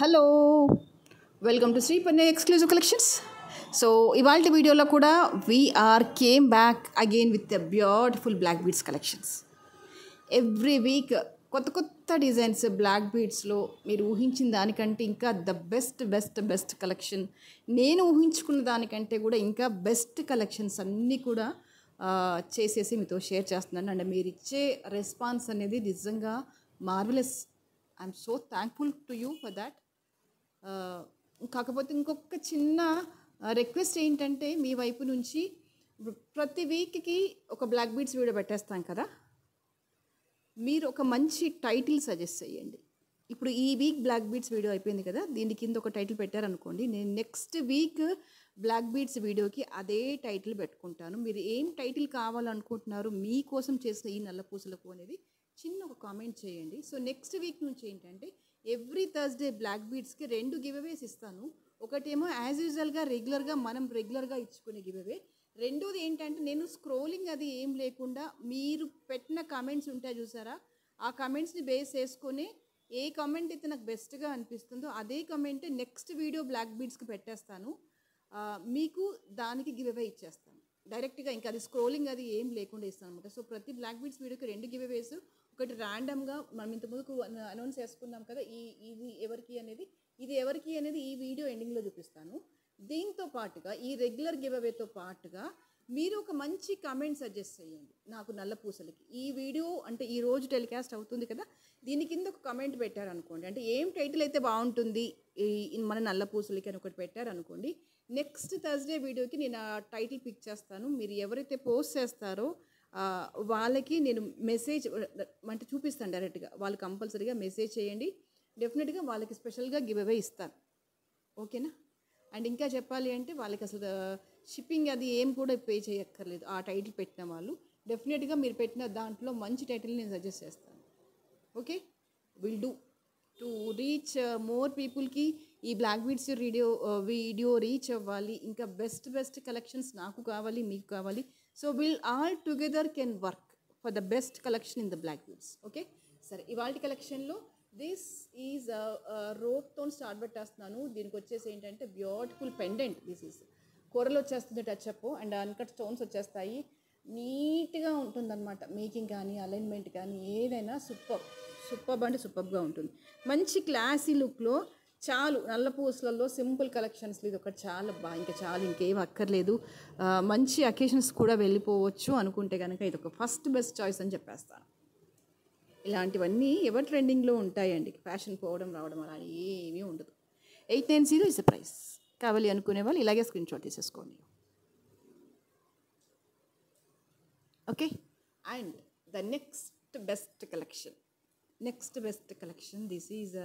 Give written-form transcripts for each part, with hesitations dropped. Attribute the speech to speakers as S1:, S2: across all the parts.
S1: Hello, welcome to Shri పన్నే exclusive collections. So ఇవాళ వీడియోలో కూడా we are came back again with the beautiful black beads collections. Every week కొత్త కొత్త డిజైన్స్ బ్లాక్ బీడ్స్లో మీరు ఊహించిన దానికంటే ఇంకా the best best best collection, నేను ఊహించుకున్న దానికంటే కూడా ఇంకా బెస్ట్ కలెక్షన్స్ అన్నీ కూడా చేసేసి మీతో షేర్ చేస్తున్నాను. అండ్ మీరు ఇచ్చే రెస్పాన్స్ అనేది నిజంగా marvellous. I'm so thankful to you for that. కాకపోతే ఇంకొక చిన్న రిక్వెస్ట్ ఏంటంటే, మీ వైపు నుంచి ప్రతి వీక్కి ఒక బ్లాక్ బీడ్స్ వీడియో పెట్టేస్తాం కదా, మీరు ఒక మంచి టైటిల్ సజెస్ట్ చేయండి. ఇప్పుడు ఈ వీక్ బ్లాక్ బీడ్స్ వీడియో అయిపోయింది కదా, దీని కింద ఒక టైటిల్ పెట్టారనుకోండి, నేను నెక్స్ట్ వీక్ బ్లాక్ బీడ్స్ వీడియోకి అదే టైటిల్ పెట్టుకుంటాను. మీరు ఏం టైటిల్ కావాలనుకుంటున్నారు, మీకోసం చేసిన ఈ నల్ల పూసలకు అనేది చిన్న ఒక కామెంట్ చేయండి. సో నెక్స్ట్ వీక్ నుంచి ఏంటంటే, ఎవ్రీ థర్స్డే బ్లాక్ బీడ్స్కి 2 గివ్అవేస్ ఇస్తాను. ఒకటేమో యాజ్ యూజువల్గా మనం రెగ్యులర్గా ఇచ్చుకునే గివ్అవే. రెండోది ఏంటంటే, నేను స్క్రోలింగ్ అది ఏం లేకుండా మీరు పెట్టిన కామెంట్స్ ఉంటాయి చూసారా, ఆ కామెంట్స్ని బేస్ చేసుకొని ఏ కామెంట్ అయితే నాకు బెస్ట్గా అనిపిస్తుందో అదే కామెంట్ నెక్స్ట్ వీడియో బ్లాక్ బీడ్స్కి పెట్టేస్తాను. మీకు దానికి గివ్అవే ఇచ్చేస్తాను డైరెక్ట్గా. ఇంకా అది స్క్రోలింగ్ అది ఏం లేకుండా ఇస్తాను అనమాట. సో ప్రతి బ్లాక్ బీడ్స్ వీడియోకి 2 గివ్అవేస్. ఒకటి ర్యాండమ్గా మనం ఇంతకుముందుకు అనౌన్స్ చేసుకున్నాం కదా, ఇది ఎవరికి అనేది ఈ వీడియో ఎండింగ్లో చూపిస్తాను. దీంతో పాటుగా ఈ రెగ్యులర్ గివ్అవేతో పాటుగా మీరు ఒక మంచి కామెంట్ సజెస్ట్ చేయండి నాకు నల్ల పూసలకి. ఈ వీడియో అంటే ఈ రోజు టెలికాస్ట్ అవుతుంది కదా, దీని కింద ఒక కమెంట్ పెట్టారనుకోండి, అంటే ఏం టైటిల్ అయితే బాగుంటుంది మన నల్ల పూసలకి అని ఒకటి పెట్టారనుకోండి, నెక్స్ట్ థర్స్డే వీడియోకి నేను ఆ టైటిల్ పిక్ చేస్తాను. మీరు ఎవరైతే పోస్ట్ చేస్తారో వాళ్ళకి నేను మెసేజ్ అంటే చూపిస్తాను డైరెక్ట్గా. వాళ్ళు కంపల్సరీగా మెసేజ్ చేయండి, డెఫినెట్గా వాళ్ళకి స్పెషల్గా గివ్అవే ఇస్తాను. ఓకేనా? అండ్ ఇంకా చెప్పాలి అంటే, వాళ్ళకి అసలు షిప్పింగ్ అది ఏం కూడా పే చేయక్కర్లేదు. ఆ టైటిల్ పెట్టిన వాళ్ళు డెఫినెట్గా మీరు పెట్టిన దాంట్లో మంచి టైటిల్ నేను సజెస్ట్ చేస్తాను. Okay, will do to reach more పీపుల్కి ఈ బ్లాక్ బీడ్స్ వీడియో రీచ్ అవ్వాలి. ఇంకా బెస్ట్ బెస్ట్ కలెక్షన్స్ నాకు కావాలి, మీకు కావాలి. So will all together can work for the best collection in the black beads. Okay, సరే. ఇవాళ కలెక్షన్లో దిస్ ఈజ్ రోప్తో స్టార్ట్ పెట్టేస్తున్నాను. దీనికి వచ్చేసి ఏంటంటే బ్యూటిఫుల్ పెండెంట్. దిస్ ఈజ్ కూరలు వచ్చేస్తుంది టచ్అప్, అండ్ అన్కట్ స్టోన్స్ వచ్చేస్తాయి. నీట్గా ఉంటుందన్నమాట. మేకింగ్ కానీ అలైన్మెంట్ కానీ ఏదైనా సూపర్బ్ అంటే సూపర్బ్గా ఉంటుంది. మంచి క్లాసీ లుక్లో చాలు. నల్ల పూసలలో సింపుల్ కలెక్షన్స్లో ఇది ఒకటి చాలా ఇంకా చాలు, ఇంకేం అక్కర్లేదు. మంచి అకేషన్స్ కూడా వెళ్ళిపోవచ్చు అనుకుంటే కనుక ఇది ఒక ఫస్ట్ బెస్ట్ చాయిస్ అని చెప్పేస్తాను. ఇలాంటివన్నీ ఎవర్ ట్రెండింగ్లో ఉంటాయండి. ఫ్యాషన్ పోవడం రావడం అలా ఏమీ ఉండదు. 890 ఇస్ ద ప్రైస్. కావాలి అనుకునే వాళ్ళు ఇలాగే స్క్రీన్ షాట్ తీసేసుకోండి. Okay, and the next best collection this is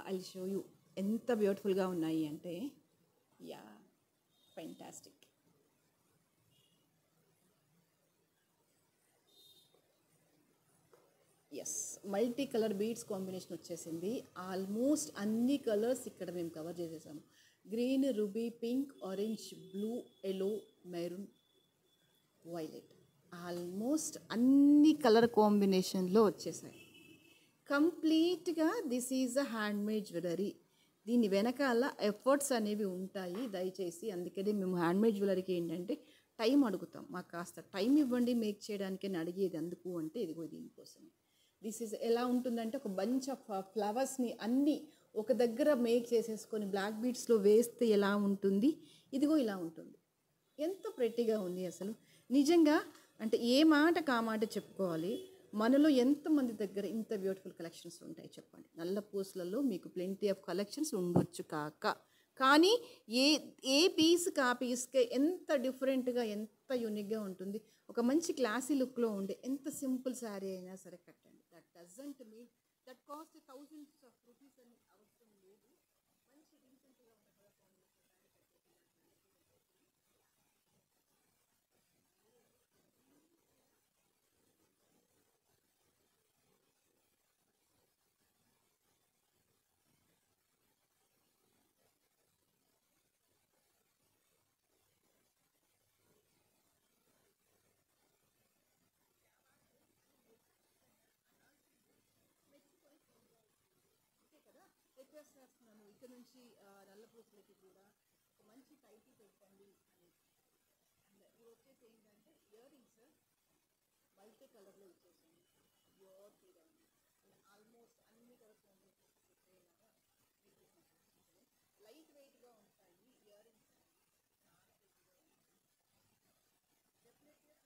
S1: I'll show you. ఎంత బ్యూటిఫుల్గా ఉన్నాయి అంటే, yeah, fantastic. Yes, multi colour beads combination వచ్చేసింది. ఆల్మోస్ట్ అన్ని కలర్స్ ఇక్కడ మేము కవర్ చేసేసాము. Green, ruby, pink, orange, blue, yellow, maroon, violet, almost అన్ని కలర్ కాంబినేషన్లో వచ్చేసాయి కంప్లీట్గా. This is a handmade jewellery. దీని వెనకాల ఎఫర్ట్స్ అనేవి ఉంటాయి దయచేసి. అందుకని మేము హ్యాండ్మేడ్ జ్యువెలరీకి ఏంటంటే టైం అడుగుతాం. మాకు కాస్త టైం ఇవ్వండి మేక్ చేయడానికి అని అడిగేది. అందుకు అంటే ఇదిగో దీనికోసమే. దిస్ ఈజ్ ఎలా ఉంటుందంటే, ఒక బంచ్ ఆఫ్ ఫ్లవర్స్ని అన్నీ ఒక దగ్గర మేక్ చేసేసుకొని బ్లాక్ బీడ్స్లో వేస్తే ఎలా ఉంటుంది, ఇదిగో ఇలా ఉంటుంది. ఎంత ప్రెట్టిగా ఉంది అసలు. నిజంగా అంటే ఏ మాట కామాట చెప్పుకోవాలి, మనలో ఎంతమంది దగ్గర ఇంత బ్యూటిఫుల్ కలెక్షన్స్ ఉంటాయి చెప్పండి. నల్ల పూసలలో మీకు ప్లెంటీ ఆఫ్ కలెక్షన్స్ ఉండొచ్చు కానీ ఏ పీస్కి ఆ పీస్కే ఎంత డిఫరెంట్గా, ఎంత యూనిక్గా ఉంటుంది. ఒక మంచి క్లాసీ లుక్లో ఉండే ఎంత సింపుల్ శారీ అయినా సరే కట్టండి. That doesn't mean that cost thousands of rupees అని అవసరం లేదు. మంచి రీసెంట్గా ఉన్న కలర్ సజెస్ట్ చేస్తున్నాను ఇక్కడ నుంచి నల్ల పూసలకి కూడా ఒక మంచి టైటిల్ పెట్టండి అని. అండ్ ఇది వచ్చేసి ఏంటంటే ఇయర్ రింగ్స్ మల్టీ కలర్లో ఇచ్చేసాను, ప్యూర్ తీరండి. ఆల్మోస్ట్ అన్ని కలర్స్ వచ్చేలాగా లైట్ వెయిట్గా ఉంటాయి ఇయర్ రింగ్స్. చాలా వెయిట్గా ఉంటాయి. డెఫినెట్గా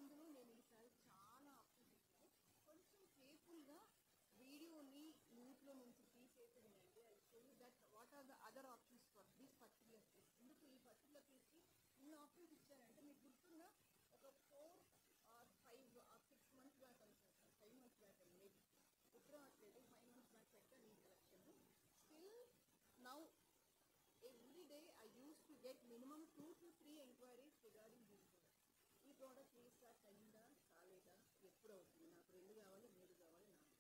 S1: ఇందులో నేను ఈసారి చాలా ఆప్షన్స్ ఇచ్చాను. కొంచెం కేర్ఫుల్గా వీడియోని మ్యూట్లో నుంచి తీసేసి వినండి. I show you that what are the other options for this particular piece. ఎందుకు ఈ పర్టికులర్ పీస్కి ఇన్ని ఆప్షన్స్ ఇచ్చారంటే మీకు గుర్తున్న ఒక 4 or 5 or 6 months బ్యాక్ అనుకుంటాను, 5 months బ్యాక్ అని మేబీ గుర్తు రావట్లేదు. 5 months బ్యాక్ పెట్టాను ఈ collection. Still now every day I used to get minimum 2 to 3 enquiries regarding this product. ఈ ప్రోడక్ట్ రీస్టార్ట్ అయిందా కాలేదా, ఎప్పుడు అవుతుంది, నాకు 2 కావాలి 3 కావాలి 4.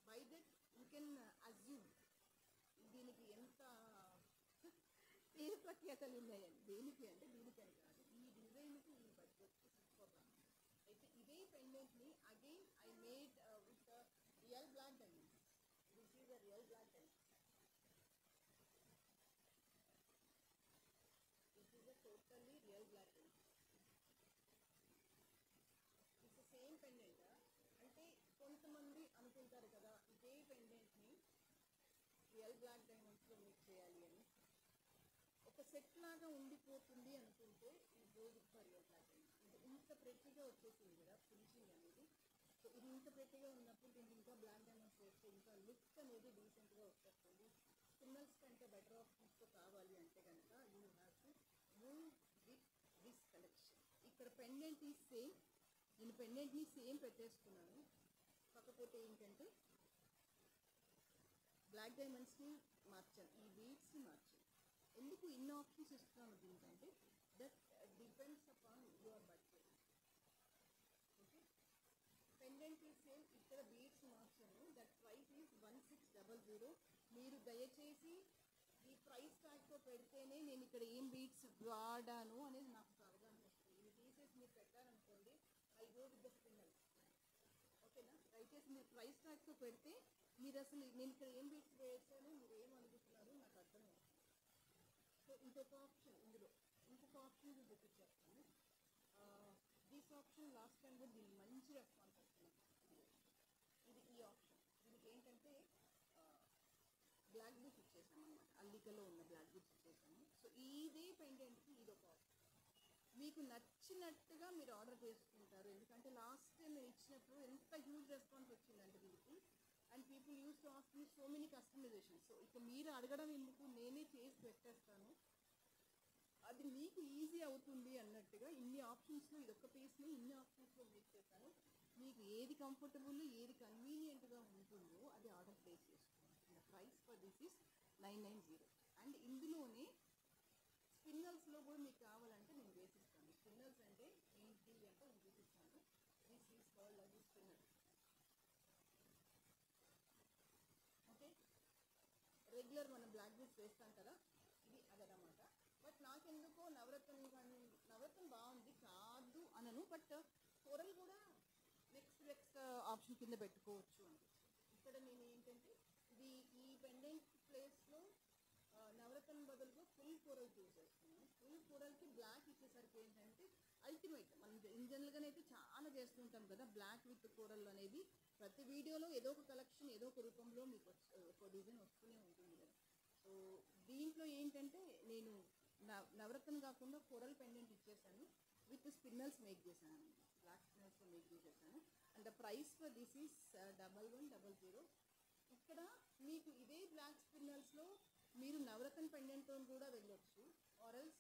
S1: By that you can assume దీనికి ఎంత పేరు ప్రఖ్యాతలు ఉన్నాయని. దేనికి అంటే దీనికని కాదు, ఈ డిజైన్కి ఈ బడ్జెట్కి సరిపోతాను. అయితే ఇదే పెండెంట్ని again I made with real black diamond. This is a real black diamond. This is a totally real black diamond. It's the same pendant. అంటే కొంతమంది అనుకుంటారు కదా ఇదే పెండెంట్ని రియల్ బ్లాక్ డైమండ్స్లో మిక్స్ చేయాలి అని. ఒక సెట్ లాగా ఉండిపోతుంది అనుకుంటే ఈ gold for real black diamond. ఇది ఇంత ప్రెట్టిగా వచ్చేసింది కదా ఫినిషింగ్ అనేది. సో ఇది ఇంత ప్రెట్టిగా ఉన్నప్పుడు దీనికి ఇంకా బ్లాక్ డైమండ్స్ వేస్తే ఇంకా లుక్ అనేది డీసెంట్గా వచ్చేస్తుంది. స్పిన్నల్స్ కంటే బెటర్ ఆప్షన్స్తో కావాలి అంటే కనుక you have to move with this collection. ఇక్కడ పెండెంట్ ఈ సేమ్, నేను పెండెంట్ని సేమ్ పెట్టేసుకున్నాను. కాకపోతే ఏంటంటే బ్లాక్ డైమండ్స్ని మార్చాను, ఈ బీడ్స్ని మార్చాను. ఎందుకు ఇన్ని ఆప్షన్స్ ఇస్తున్నాను దీనికంటే that depends upon your budget. Okay, pendant ఈ సేమ్, ఇక్కడ బీడ్స్ మార్చాను. That price is 1600. మీరు దయచేసి ఈ ప్రైస్ ట్యాగ్తో పెడితేనే నేను ఇక్కడ ఏం బీడ్స్ వాడాను అనేది నాకు అవగాహన వస్తుంది. ఇది తీసేసి మీరు పెట్టారనుకోండి I go with the spinners. ఓకేనా, దయచేసి మీరు ప్రైస్ ట్యాగ్తో పెడితే మీరు అసలు నేను ఇక్కడ ఏం బీడ్స్ వేసాను మీరు ఏం అనుకుంటున్నారు నాకు అర్థం అవుతుంది. సో ఇంకొక ఆప్షన్, ఇందులో ఇంకొక ఆప్షన్ చూపించేస్తాను. దిస్ ఆప్షన్ లాస్ట్ టైం కూడా దీనికి మంచి రెస్పాన్స్ వస్తుంది. ఇది ఈ ఆప్షన్, దీనికి ఏంటంటే బ్లాక్ బీడ్స్ ఇచ్చేసాము అనమాట, అల్లికలో ఉన్న బ్లాక్ బీడ్స్ ఇచ్చేసాము. సో ఇదే పెండెంట్కి ఇది ఒక ఆప్షన్. మీకు నచ్చినట్టుగా మీరు ఆర్డర్ చేసుకుంటారు. ఎందుకంటే లాస్ట్ టైం నేను ఇచ్చినప్పుడు ఎంత హ్యూజ్ రెస్పాన్స్ వచ్చిందంటే దీనికి, and people use to ask me so many customisation. So ఇక మీరు అడగడం ఎందుకు, నేనే చేసి పెట్టేస్తాను, అది మీకు ఈజీ అవుతుంది అన్నట్టుగా ఇన్ని ఆప్షన్స్లో ఇదొక పీస్ని ఇన్ని ఆప్షన్స్లో మేక్ చేశాను. మీకు ఏది కంఫర్టబుల్ ఏది కన్వీనియంట్గా ఉంటుందో అది ఆర్డర్ ప్లేస్ చేసుకోండి. The price for this is 990. And ఇందులోనే స్పిన్నల్స్లో కూడా మీకు కావాలంటే నేను వేసిస్తాను. స్పిన్నల్స్ అంటే ఏంటి అంటే నేను వేసిస్తాను. దిస్ ఈజ్ కాల్డ్ అది స్పిన్నర్. ఓకే, రెగ్యులర్ మనం బ్లాక్ బీడ్స్ వేస్తాం కదా, ఇది అదనమాట. బట్ నాకెందుకో నవరత్నం కానీ నవరత్నం బాగుంది కాదు అనను, బట్ కోరల్ కూడా నెక్స్ట్ ఆప్షన్ కింద పెట్టుకోవచ్చు అనిపిస్తుంది. ఇక్కడ నేను ఏంటంటే ఇది ఈ పెండెంట్ ప్లేస్లో నవరత్నం బదులుగా ఫుల్ కోరల్ చూస్ చేస్తున్నాను. ఫుల్ కోరల్కి బ్లాక్ ఇచ్చేసరికి ఏంటంటే అల్టిమేట్. మనం జనరల్గానే అయితే చాలా చేస్తుంటాం కదా బ్లాక్ విత్ కోరల్ అనేది. ప్రతి వీడియోలో ఏదో ఒక కలెక్షన్ ఏదో ఒక రూపంలో మీకు ఒక డిజైన్ వస్తూనే ఉంటుంది కదా. సో దీంట్లో ఏంటంటే నేను నవరత్నం కాకుండా కోరల్ పెండెంట్ ఇచ్చేసాను, విత్ స్పిన్నల్స్ మేక్ చేశాను, బ్లాక్ స్పిన్నల్స్తో మేక్ చేసేసాను. And the price for this is 1100. ఇక్కడ మీకు ఇదే బ్లాక్ స్పిన్నల్స్లో మీరు నవరత్న పెండెంట్తో కూడా వెళ్ళొచ్చు, or else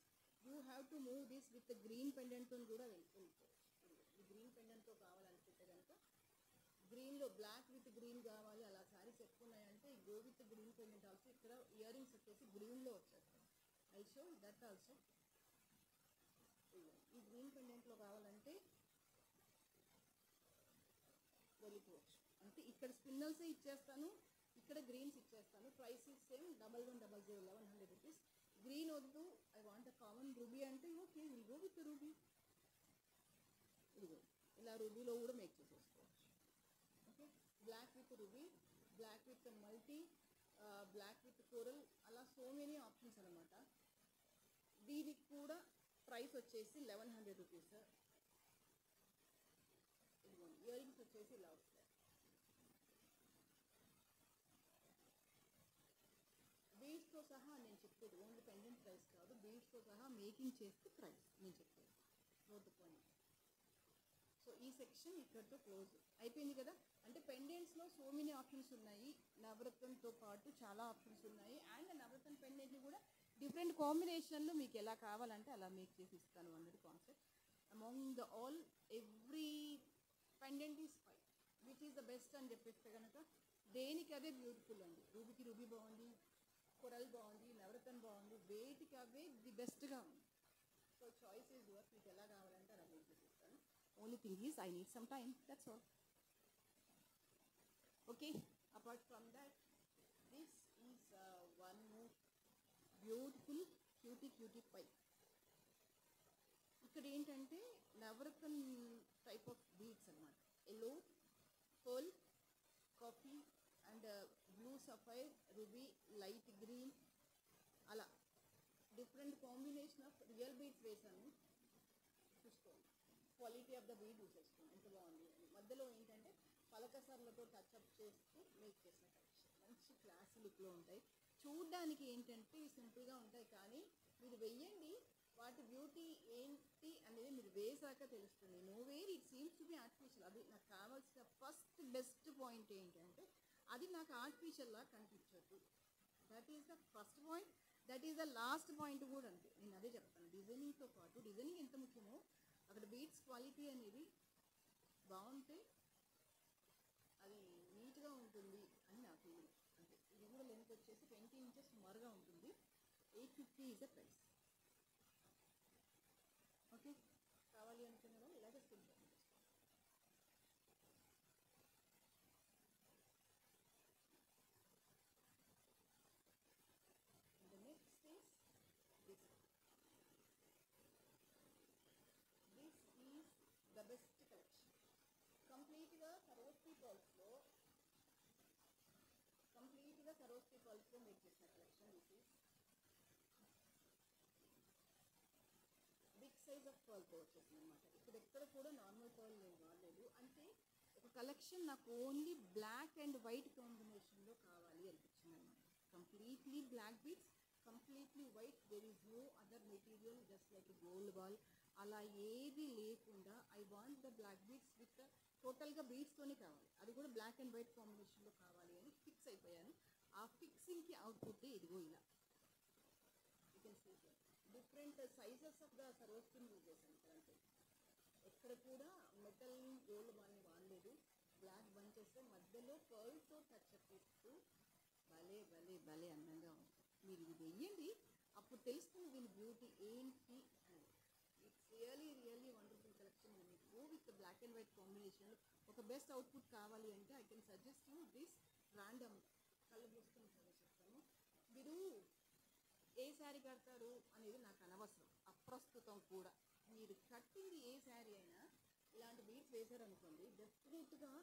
S1: you have to move this with green పెండెంట్తో కూడా వెళ్ళిపోవచ్చు. ఈ గ్రీన్ పెండెంట్తో కావాలనుకుంటే కనుక గ్రీన్లో బ్లాక్ విత్ గ్రీన్ కావాలి, అలా శారీస్ ఎక్కువ ఉన్నాయంటే ఈ go with green pendant also. ఇక్కడ ఇయర్ రింగ్స్ వచ్చేసి గ్రీన్లో వచ్చేస్తాయి. I show that also. ఈ గ్రీన్ పెండెంట్లో కావాలంటే వెళ్ళిపోవచ్చు. అంటే ఇక్కడ స్పిన్నల్సే ఇచ్చేస్తాను, ఇక్కడ గ్రీన్స్ ఇచ్చేస్తాను. Price is same 1100, 1100 rupees. Green వద్దు, I want a common ruby అంటే okay will go with ruby. ఇదిగో ఇలా రూబీలో కూడా మేక్ చేసేసుకోవచ్చు. Okay, black with ruby, black with multi, black with coral, అలా సో మెనీ ఆప్షన్స్ అనమాట. దీనికి కూడా ప్రైస్ వచ్చేసి 1100 రూపీస్. ఇదిగోండి ఇయర్ రింగ్స్ వచ్చేసి ఇలా వస్తాయి. బీడ్స్తో సహా నేను చెప్పేది ఓన్లీ పెండెంట్ ప్రైస్ కాదు, బీడ్స్తో సహా మేకింగ్ చేస్తే ప్రైస్ నేను చెప్పేది 4th పాయింట్. సో ఈ సెక్షన్ ఇక్కడితో క్లోజ్ అయిపోయింది కదా. అంటే పెండెంట్స్లో సో మెనీ ఆప్షన్స్ ఉన్నాయి. నవరత్నంతో పాటు చాలా ఆప్షన్స్ ఉన్నాయి. అండ్ నవరత్న పెండెంట్ని కూడా డిఫరెంట్ కాంబినేషన్లో మీకు ఎలా కావాలంటే అలా మేక్ చేసి ఇస్తాను అన్నది concept. Among the all every pendant is fine, which is the best అని చెప్పేస్తే కనుక దేనికి అదే బ్యూటిఫుల్ అండి. రూబీకి రూబీ బాగుంది, కొరల్ బాగుంది, నవరత్న బాగుంది, వేటికి అవే ది బెస్ట్గా ఉంది. సో చాయిస్ ఈజ్ యువర్స్, మీకు ఎలా కావాలంటే అలా మేక్ చేసి ఇస్తాను. Only thing is I need some time, that's all. Okay, apart from that, this is one more beautiful cutie pie. ఇక్కడ ఏంటంటే నవరత్న టైప్ ఆఫ్ బీడ్స్ అన్నమాట. Yellow, pearl, coffee and blue sapphire, ruby, light green, అలా different combination of real beads వేసాను. చూసుకోండి, quality of the bead చూసేసుకోండి ఎంత బాగుంది. మధ్యలో ఏంటంటే పలకసర్లతో టచ్అప్ చేస్తూ మేక్ చేసిన కలెక్షన్ మంచి క్లాస్ లుక్లో ఉంటాయి. చూడ్డానికి ఏంటంటే సింపుల్గా ఉంటాయి, కానీ మీరు వెయ్యండి వాటి బ్యూటీ ఏంటి అనేది మీరు వేసాక తెలుస్తుంది. Know where it seems to be artificial. అది నాకు కావాల్సిన ఫస్ట్ బెస్ట్ పాయింట్ ఏంటంటే అది నాకు ఆర్టిఫిషియల్లా కనిపించదు. That is the first point, that is the last point కూడా అంతే. నేను అదే చెప్తాను, డిజైనింగ్తో పాటు డిజైనింగ్ ఎంత ముఖ్యమో అక్కడ బీడ్స్ క్వాలిటీ అనేది బాగుంటే అది నీట్గా ఉంటుంది అని నా ఫీలింగ్. అంటే ఇది కూడా లెంత్ వచ్చేసి 20 inches సుమారుగా ఉంటుంది. 850 ఈజ్ ద ప్రైస్. ఓకే, కావాలి అనుకున్న వాళ్ళు ఇలాగే స్కిన్ చేసుకోండి. The next is this. This is the best collection. కంప్లీట్గా సరోస్కి పల్స్లో మేక్ చేసిన collection. This is big size of పర్ల్తో వచ్చేసింది అనమాట. ఇప్పుడు ఎక్కడ కూడా నార్మల్ పర్ల్ నేను వాడలేదు. అంటే ఒక కలెక్షన్ నాకు ఓన్లీ బ్లాక్ అండ్ వైట్ కాంబినేషన్లో కావాలి అనిపించింది అనమాట. Completely black beads, completely white, there is no other material just like gold ball అలా ఏది లేకుండా I want the black beads with టోటల్గా బీడ్స్తోనే కావాలి, అది కూడా బ్లాక్ అండ్ వైట్ కాంబినేషన్లో కావాలి అని ఫిక్స్ అయిపోయాను. ఆ ఫిక్సింగ్కి అవుట్పుట్ ఇదిగో ఇలా. You can see different sizes of the సరోస్కిన్ యూజ్ చేశాను ఇక్కడ. అంటే ఎక్కడ కూడా మెటల్ గోల్డ్ బాల్ని వాడలేదు. బ్లాక్ బంచెస్ మధ్యలో పర్ల్తో టచ్ ఇస్తూ భలే భలే భలే అందంగా ఉంది. మీరు ఇది వెయ్యండి, అప్పుడు తెలుస్తుంది దీని బ్యూటీ ఏంటి అని. It's really wonderful collection. మీకు go with black and white combination ఒక బెస్ట్ అవుట్పుట్ కావాలి అంటే I can suggest you this random కళ్ళు మూసుకొని సజెస్ట్ చేస్తాను. మీరు ఏ శారీ కడతారు అనేది నాకు అనవసరం, అప్రస్తుతం కూడా. మీరు కట్టింది ఏ శారీ అయినా ఇలాంటి బీట్స్ వేశారనుకోండి, డెఫినెట్గా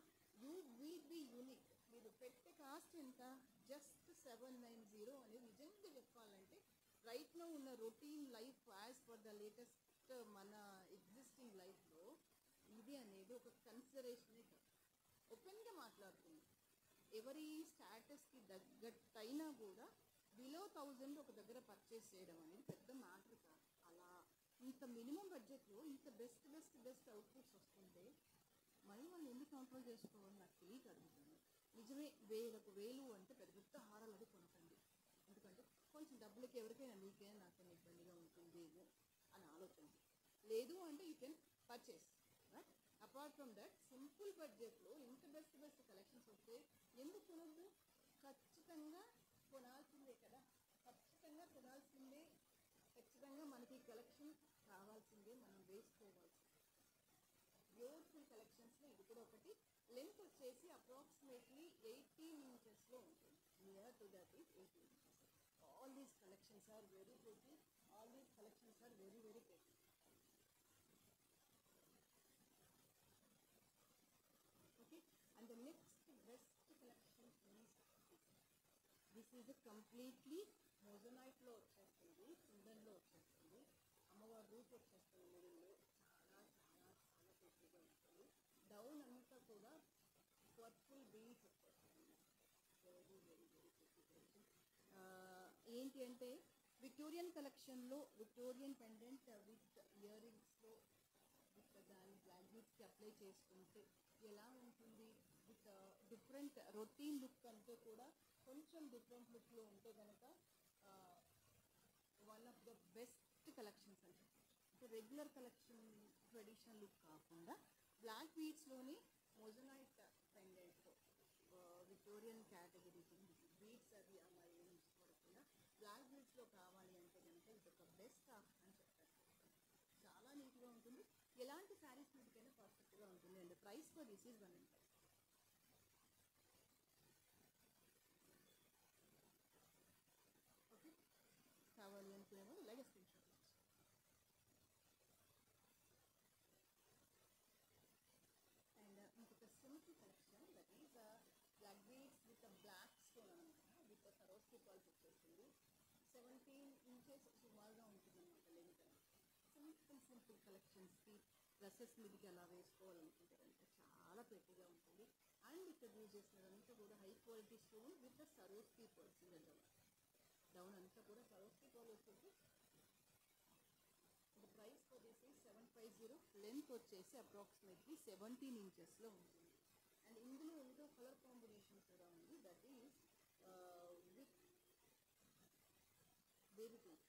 S1: యూ విల్ బీ యూనిక్. మీరు పెట్టే కాస్ట్ ఎంత? జస్ట్ 790 అనేది. నిజంగా చెప్పాలంటే రైట్ నో ఉన్న routine life as for the latest మన ఎగ్జిస్టింగ్ లైఫ్లో ఇది అనేది ఒక కన్సిడరేషనే కాదు. ఓపెన్గా మాట్లాడుతుంది, ఎవరి స్టాటస్కి తగ్గట్టయినా కూడా బిలో 1000 ఒక దగ్గర పర్చేస్ చేయడం అనేది పెద్ద మ్యాటర్ కాదు. అలా ఇంత మినిమం బడ్జెట్లో ఇంత బెస్ట్ అవుట్పుట్స్ వస్తుంటే మరి వాళ్ళు ఎందుకు కంట్రోల్ చేసుకోవాలి నాకు తెలియక అడుగుతాను. నిజమే, వేలు అంటే పెద్ద పెద్ద హారాలు అది కొనకండి. ఎందుకంటే కొంచెం డబ్బులకి ఎవరికైనా మీకైనా నాకైనా ఇబ్బందిగా ఉంటుందేమో అని ఆలోచన. లేదు అంటే you can purchase. But apart from that simple బడ్జెట్లో ఇంత బెస్ట్ కలెక్షన్స్ వస్తే ఎందుకు కొనద్దు? ఖచ్చితంగా కొనాల్సిందే కదా, ఖచ్చితంగా మనకి కలెక్షన్ కావాల్సిందే, మనం వేసుకోవాల్సిందే. బ్యూటిఫుల్ కలెక్షన్స్లో ఇది కూడా ఒకటి. లెంత్ వచ్చేసి అప్రాక్సిమేట్లీ 18 ఇంచెస్లో ఉంటుంది. Near to that is 18 inches. All these collections are very pretty. Very pretty. Okay, and the next best collection is this is completely మోజనైట్లో వచ్చేస్తుంది, కుందన్లో వచ్చేస్తుంది, అమ్మవారి రూప్ వచ్చేస్తుంది మిడిల్లో. చాలా ప్రెటీగా ఉంటుంది. డౌన్ అంతా కూడా పర్పుల్ బీడ్స్ వచ్చేస్తుంది. Very pretty collection. ఏంటి అంటే విక్టోరియన్ కలెక్షన్లో విక్టోరియన్ పెండెంట్ విత్ ఇయర్ రింగ్స్లో చేసుకుంటే ఎలా ఉంటుంది విత్ డిఫరెంట్ రొటీన్ లుక్ కంటే కూడా కొంచెం డిఫరెంట్ లుక్లో ఉంటే కనుక one of the best collections అని చెప్పచ్చు. అంటే రెగ్యులర్ కలెక్షన్ ట్రెడిషనల్ లుక్ కాకుండా బ్లాక్ బీడ్స్లోని మొజనైట్ పెండెంట్తో విక్టోరియన్ కేటగిరీ బీడ్స్ అది అలా ఏమి ఇష్టపడకుండా బ్లాక్ బీడ్స్లో కావాలి అంటే కనుక ఇది ఒక బెస్ట్ ఆప్షన్ అని చెప్తారు. చాలా నీట్గా ఉంటుంది, ఎలాంటి శారీస్ మీదకైనా పర్ఫెక్ట్గా ఉంటుంది అండి. Price for this is 1 okay. కావాలి అనుకునేమో ఇలాగే స్క్రీన్ షాట్ అండ్ ఇంకొక simple collection that is black beads with black stone అనమాట. విత్ సరోస్కి పాల్స్ వచ్చేస్తుంది. 17 ఇంచెస్ సుమారుగా ఉంటుంది అనమాట లెంత్. సింపుల్ కలెక్షన్స్కి డ్రెస్సెస్ మీదకి అలా వేసుకోవాలనుకుంటే కనుక చాలా ప్రెట్టిగా ఉంటుంది. అండ్ ఇక్కడ యూజ్ చేసినదంతా కూడా high quality stone with Swarovski pearls. Down అంతా కూడా సరోస్కి పర్ల్ వస్తుంది. The price for this is 750. Length వచ్చేసి అప్రాక్సిమేట్లీ 17 ఇంచెస్లో ఉంటుంది. అండ్ ఇందులో ఇంకో కలర్ కాంబినేషన్ కూడా ఉంది that is with baby pink.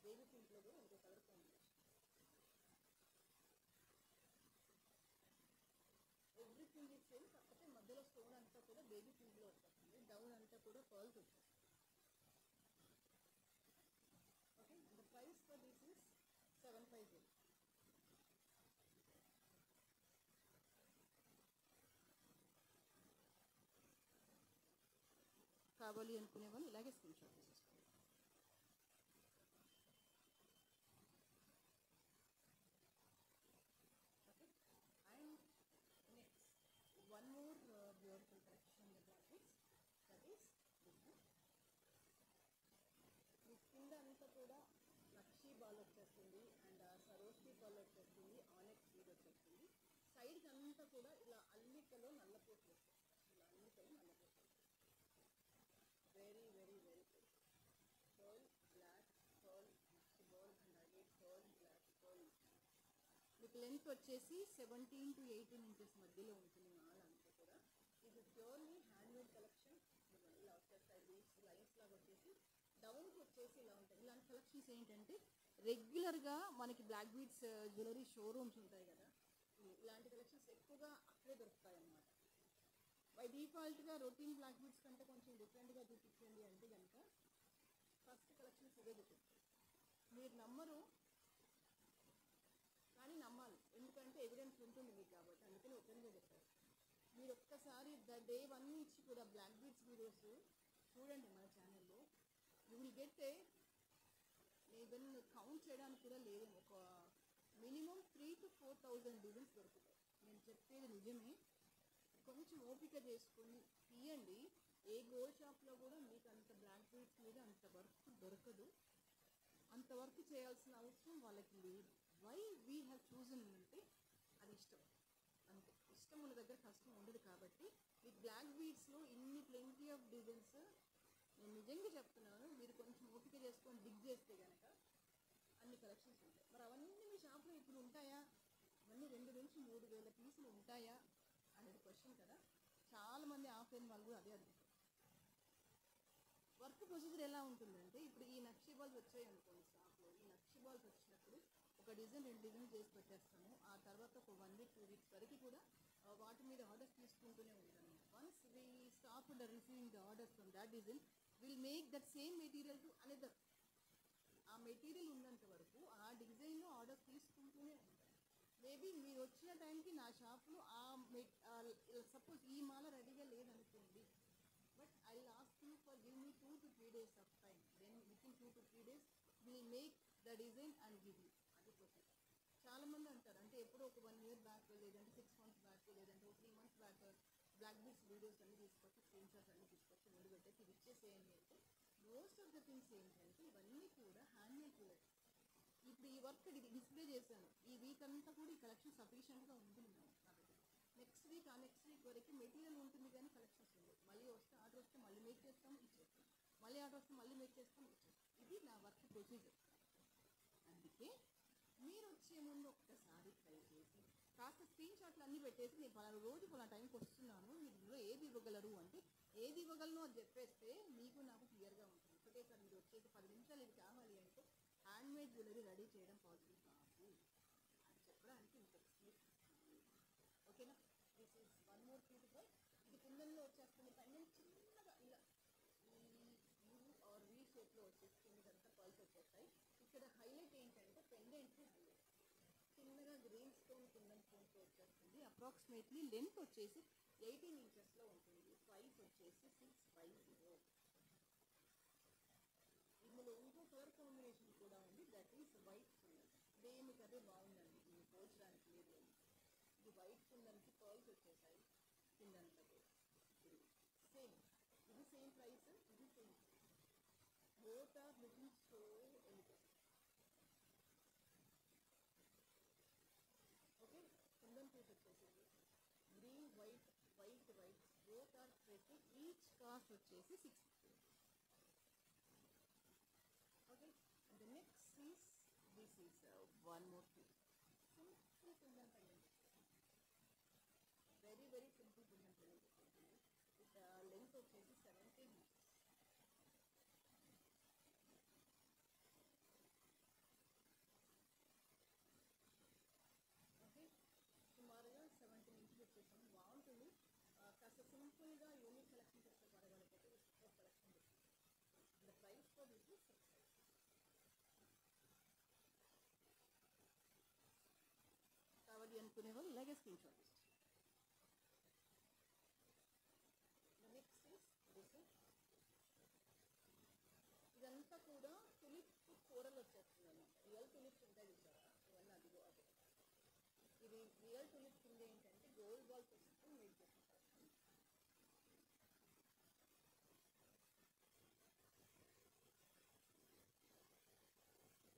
S1: Baby పింక్లో కూడా ఇంకో colour combination. Everything is same, కాకపోతే మధ్యలో స్టోన్ అంతా కూడా బేబీ పింక్లో వచ్చేస్తుంది. డౌన్ అంతా కూడా పర్ల్స్ వచ్చేస్తుంది. Okay, the price for this is 750. కావాలి అనుకునే వాళ్ళు ఇలాగే స్క్రీన్ షాట్ తీసుకోండి. Okay, and next one more beautiful collection that is మీ కింద అంతా కూడా నక్షీ బాల్ వచ్చేస్తుంది అండ్ సరోస్కి బాల్ వచ్చేస్తుంది, ఆనెక్స్ బీడ్ వచ్చేస్తుంది. సైడ్కి అంతా కూడా ఇలా అల్లికలో నల్లపోట్లు వచ్చేస్తుంది. ఇలా అల్లికలో నల్లపోట్లు very very very good. Pearl, black pearl, nakshi ball and again pearl, black pearl. మీకు లెంత్ వచ్చేసి 17 to 18 ఇంచెస్ మధ్యలో ఉంటుంది మాల్ అంతా కూడా. ఇది ప్యూర్లీ హ్యాండ్మేడ్ కలెక్షన్. ఇలా వచ్చేస్తాయి బీడ్స్ లైన్స్ లాగా వచ్చేసి డౌన్కి వచ్చేసి ఇలా ఉంటాయి. ఇలాంటి కలెక్షన్స్ ఏంటంటే రెగ్యులర్గా మనకి బ్లాక్ బీడ్స్ జ్యువెలరీ షోరూమ్స్ ఉంటాయి కదా, ఇలాంటి కలెక్షన్స్ ఎక్కువగా అక్కడే దొరుకుతాయి అన్నమాట. బై డిఫాల్ట్గా రొటీన్ బ్లాక్ బీడ్స్ కంటే కొంచెం డిఫరెంట్గా చూపించండి అంటే కనుక ఫస్ట్ కలెక్షన్స్ ఇవే చూపిస్తాయి. మీరు నమ్మరు కానీ నమ్మాలి, ఎందుకంటే ఎవిడెన్స్ ఉంటుంది మీకు కాబట్టి, అందుకని ఓపెన్గా చెప్పారు. మీరు ఒక్కసారి డే 1 నుంచి కూడా బ్లాక్ బీడ్స్ వీడియోస్ చూడండి మన ఛానల్లో. You will get even count చేయడానికి కూడా లేదేమో ఒక మినిమం 3,000 to 4,000 డిజైన్స్ దొరుకుతాయి. నేను చెప్పేది నిజమే, కొంచెం ఓపిక చేసుకొని తీయండి. ఏ గోల్డ్ షాప్లో కూడా మీకు అంత బ్లాక్ బీడ్స్ మీద అంత వర్క్ దొరకదు, అంత వర్క్ చేయాల్సిన అవసరం వాళ్ళకి లేదు. వై వీ హ్యావ్ చూజన్ అంటే అది ఇష్టం, అంతే. ఇష్టం ఉన్న దగ్గర కష్టం ఉండదు కాబట్టి విత్ బ్లాక్ బీడ్స్లో ఇన్ని ప్లెంటీ ఆఫ్ డిజైన్స్. నేను నిజంగా చెప్తున్నాను, మీరు కొంచెం ఓపిక చేసుకొని డిగ్ చేస్తే కనుక అన్ని కలెక్షన్స్ ఉంటాయి. మరి అవన్నీ మీ షాప్లో ఇప్పుడు ఉంటాయా? అవన్నీ 2 నుంచి 3 వేల పీసులు ఉంటాయా అనేది క్వశ్చన్ కదా. చాలామంది ఆఫ్లైన్ వాళ్ళు కూడా అదే అడుగుతారు. వర్క్ ప్రొసీజర్ ఎలా ఉంటుందంటే ఇప్పుడు ఈ నక్షి బాల్స్ వచ్చాయి అనుకోండి షాప్లో. ఈ నక్షి బాల్స్ వచ్చినప్పుడు ఒక డిజైన్ 2 డిజైన్ చేసి పెట్టేస్తాము. ఆ తర్వాత ఒక 1 week 2 weeks వరకు కూడా వాటి మీద ఆర్డర్స్ తీసుకుంటూనే ఉంటాను. Once we stop receiving the orders from that design will make that same material to another. ఆ మెటీరియల్ ఉన్నంత వరకు ఆ డిజైన్లో ఆర్డర్ తీసుకుంటూనే ఉంటాను. మేబీ మీరు వచ్చిన టైంకి నా షాప్లో సపోజ్ ఈ మాల రెడీగా లేదనుకోండి, but I will ask you for give me 2 to 3 days of time. Then within 2 to 3 days will make the design and give you. అది ప్రొసీజర్. చాలామంది అంటారు అంటే ఎప్పుడో ఒక 1 year బ్యాక్ లేదంటే 6 months బ్యాక్ లేదంటే ఒక 3 months back black beads videos అన్నీ తీసుకొచ్చి స్క్రీన్ షాట్స్ అన్నీ తీసుకొచ్చి ముందు పెట్టేసి ఇది ఇచ్చేసేయండి అంటే మోస్ట్ ఆఫ్ ద థింగ్స్ ఏంటంటే ఇవన్నీ కూడా హ్యాండ్మేడ్ జ్యువెలరీ. ఇప్పుడు ఈ వర్క్ డిస్ప్లే చేశాను, ఈ వీక్ అంతా కూడా ఈ కలెక్షన్ సఫిషియెంట్గా ఉంటుంది కాబట్టి నెక్స్ట్ వీక్ వరకు మెటీరియల్ ఉంటుంది కానీ కలెక్షన్స్ ఉండవు. మళ్ళీ వస్తే ఆర్డర్ వస్తే మళ్ళీ మేక్ చేస్తాం ఇచ్చేస్తాం, మళ్ళీ ఆర్డర్ వస్తే మళ్ళీ మేక్ చేస్తాం ఇచ్చేస్తాం. ఇది నా వర్క్ ప్రొసీజర్. అందుకే మీరు వచ్చే ముందు ఒక్కసారి ట్రై చేసి పెట్టేసి నేను పలానా రోజు పలానా టైంకి వస్తున్నాను, మీరు ఇందులో ఏది ఇవ్వగలరు అంటే ఏది ఇవ్వగలను అని చెప్పేస్తే మీకు నాకు క్లియర్గా ఉంటుంది. ఒకటేసారి మీరు వచ్చేసి 10 నిమిషాలు ఇది కావాలి అంటే హ్యాండ్మేడ్ జ్యువెలరీ రెడీ చేయడం పాసిబుల్ కాదు అని చెప్పడానికి ఇంకొక ఓకేనా. This is one more beautiful. ఇది కుందన్లో వచ్చేస్తుంది. పెండెంట్ చిన్నగా ఇలా యూ ఆర్ వీ షేప్లో వచ్చేసి కిందంతా పల్స్ వచ్చేస్తాయి. ఇక్కడ హైలైట్ ఏంటంటే పెండెంట్ హైలైట్ చిన్నగా గ్రీన్ స్టోన్ కుందన్ స్టోన్తో వచ్చేస్తుంది. అప్రాక్సిమేట్లీ లెంత్ వచ్చేసి 18 ఇంచెస్లో ఉంటుంది. ప్రైస్ వచ్చేసి 650. ఇందులో ఇంకో కలర్ కాంబినేషన్ కూడా ఉంది, దట్ ఈస్ వైట్ కుందన్. దేనికి అదే బాగుందండి, ఇది పోల్చడానికి లేదు. ఇది వైట్ కుందన్కి పర్ల్స్ వచ్చేసాయి కిందంతా కూడా. సేమ్ ఇది సేమ్ ప్రైస్, ఇది same. Both are looking so elegant. Okay, kundan piece వచ్చేసింది green white white white both are పెట్టి ఈచ్ కాస్ట్ వచ్చేసి 650. Okay, and next is this is one more piece. Simple kundan pendant, very very simple kundan pendant వచ్చేసింది. With length వచ్చేసి 17 inches. Okay, సుమారుగా 17 inches వచ్చేసాము. బాగుంటుంది. కాస్త సింపుల్గా యూనిక్ కలెక్షన్ చేస్తే పడగలకపోతే సూపర్ కలెక్షన్ చేస్తుంది. The price for this is 650. కావాలి అనుకునే వాళ్ళు ఇలాగే స్క్రీన్ షాట్ తీసుకోండి. Next is this. ఇదంతా కూడా తులిప్ కూరలు వచ్చేస్తుంది అనమాట. రియల్ తులిప్స్ ఉంటాయి చూసారా, ఇవన్నీ అదిగో అదే. ఇది రియల్ తులిప్ కింద ఏంటంటే గోల్డ్ బాల్స్ వస్తూ మేడ్ చేస్తారు.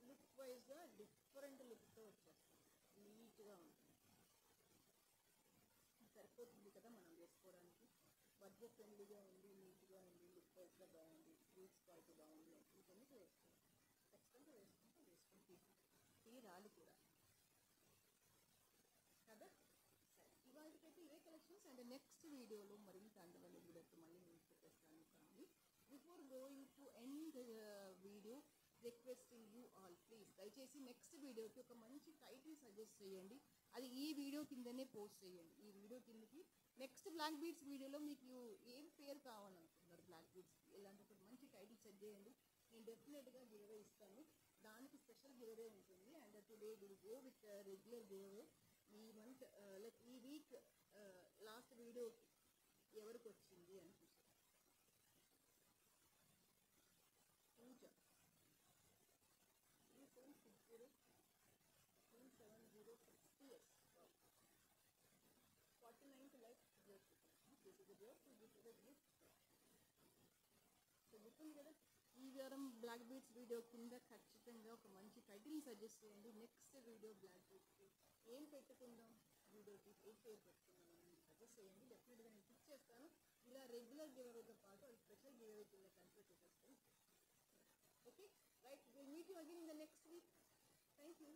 S1: లుక్ వైజ్గా డిఫరెంట్ లుక్తో వచ్చేస్తుంది, నీట్గా ఉంటుంది. సరిపోతుంది కదా మనం వేసుకోవడానికి. బడ్జెట్ ఫ్రెండ్లీగా ఉంది, నీట్గా ఉంది, లుక్ వైజ్గా బాగుంది, స్వీట్స్ క్వాలిటీ బాగుంది. ఇంకొందుకు వేసుకోండి, ఖచ్చితంగా వేసుకుంటే తీరాలి కూడా కదా. సరే, ఇవాళకైతే ఇవే కలెక్షన్స్. అండ్ నెక్స్ట్ వీడియోలో మరింత అందమైన వీడియోతో మళ్ళీ నేను పెట్టేస్తాను. కానీ before going to end video, requesting you all please దయచేసి నెక్స్ట్ వీడియోకి ఒక మంచి టైటిల్ సజెస్ట్ చేయండి. అది ఈ వీడియో కిందనే పోస్ట్ చేయండి. ఈ వీడియో కిందకి నెక్స్ట్ బ్లాక్ బీడ్స్ వీడియోలో మీకు ఏం పేరు కావాలనుకుంటున్నారు బ్లాక్ బీడ్స్కి, ఇలాంటి ఒక మంచి టైటిల్ సెట్ చేయండి. నేను డెఫినెట్గా గివ్వే ఇస్తాను. దానికి స్పెషల్ గివ్వే ఉంటుంది. And today will go with regular giveaway. ఈ మంత్ లైక్ ఈ వీక్ లాస్ట్ వీడియోకి ఎవరికి వచ్చింది అని చూసాను. Pooja 3760 27060 years. 49th life years. This is a gift, this is a gift. So గుర్తుంది కదా. ఈ వారం బ్లాక్ బీడ్స్ వీడియో కింద ఖచ్చితంగా ఒక మంచి టైటిల్ సజెస్ట్ చేయండి. నెక్స్ట్ వీడియో బ్లాక్ బీడ్స్కి ఏం పెట్టుకుందాం, వీడియోకి ఏ పేరు పెట్టుకుందాం అని సజెస్ట్ చేయండి. డెఫినెట్గా నేను పిక్ చేస్తాను. ఇలా రెగ్యులర్ గివ్అవేతో పాటు అది స్పెషల్ గివ్అవే కింద కన్సిడర్ చేసేస్తాను. Okay, right, will meet you again in the next week. Thank you.